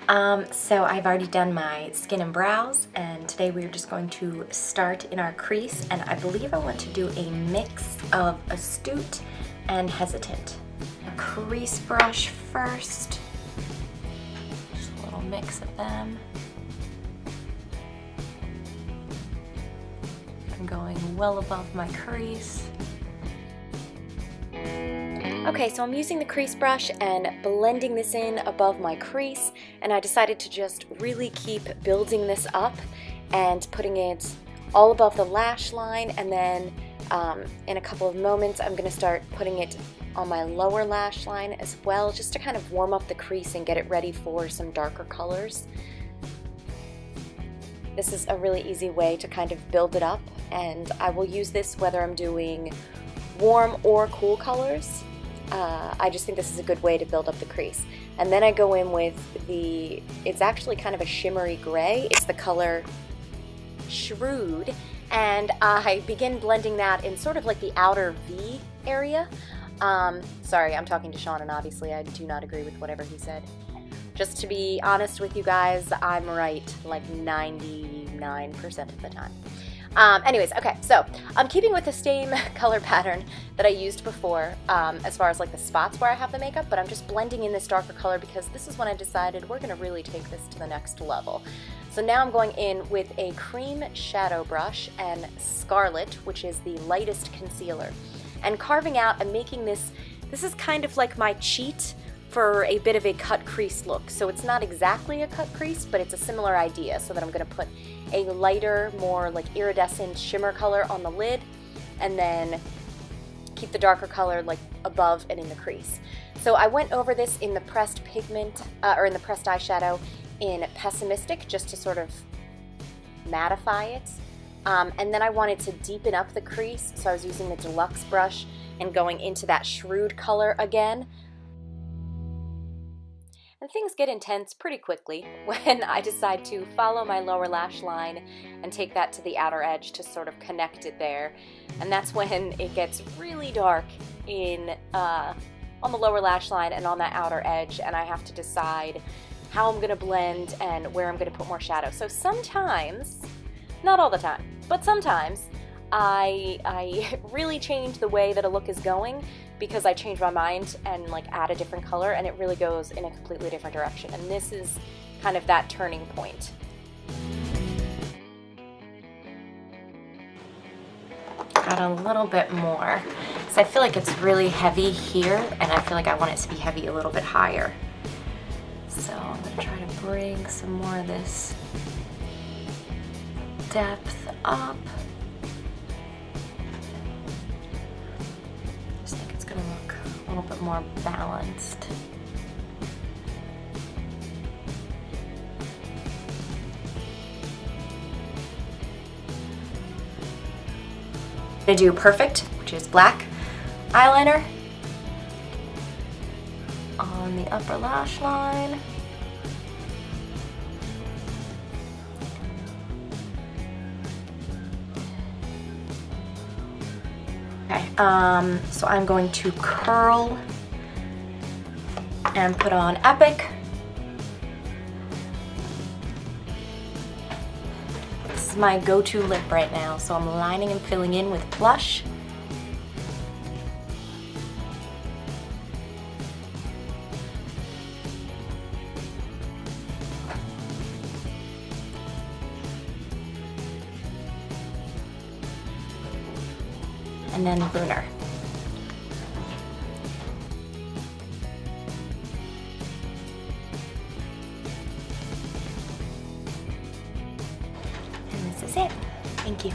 So I've already done my skin and brows, and today we're just going to start in our crease, and I believe I want to do a mix of astute and hesitant. A crease brush first, just a little mix of them. I'm going well above my crease. Okay, so I'm using the crease brush and blending this in above my crease, and I decided to just really keep building this up and putting it all above the lash line, and then in a couple of moments I'm going to start putting it on my lower lash line as well, just to kind of warm up the crease and get it ready for some darker colors. This is a really easy way to kind of build it up, and I will use this whether I'm doing warm or cool colors. I just think this is a good way to build up the crease. And then I go in with it's actually kind of a shimmery gray. It's the color Shrewd, and I begin blending that in sort of like the outer V area. Sorry, I'm talking to Sean, and obviously I do not agree with whatever he said. Just to be honest with you guys, I'm right like 99% of the time. Anyways, okay, so I'm keeping with the same color pattern that I used before as far as like the spots where I have the makeup, but I'm just blending in this darker color because this is when I decided we're going to really take this to the next level. So now I'm going in with a cream shadow brush and Scarlet, which is the lightest concealer, and carving out and making this is kind of like my cheat for a bit of a cut crease look. So it's not exactly a cut crease, but it's a similar idea, so that I'm going to put a lighter, more like iridescent shimmer color on the lid, and then keep the darker color like above and in the crease. So I went over this in the pressed pigment, or in the pressed eyeshadow in Pessimistic, just to sort of mattify it. And then I wanted to deepen up the crease, so I was using the Deluxe brush and going into that Shrewd color again. And things get intense pretty quickly when I decide to follow my lower lash line and take that to the outer edge to sort of connect it there. And that's when it gets really dark on the lower lash line and on that outer edge, and I have to decide how I'm going to blend and where I'm going to put more shadow. So sometimes, not all the time, but sometimes I really change the way that a look is going because I change my mind and like add a different color, and it really goes in a completely different direction. And this is kind of that turning point. Got a little bit more. So I feel like it's really heavy here, and I feel like I want it to be heavy a little bit higher. So I'm going to try to bring some more of this depth up. A little bit more balanced. I'm gonna do Perfect, which is black eyeliner on the upper lash line. Okay, so I'm going to curl and put on Epic. This is my go-to lip right now, so I'm lining and filling in with Plush. And then Lunar. And this is it. Thank you.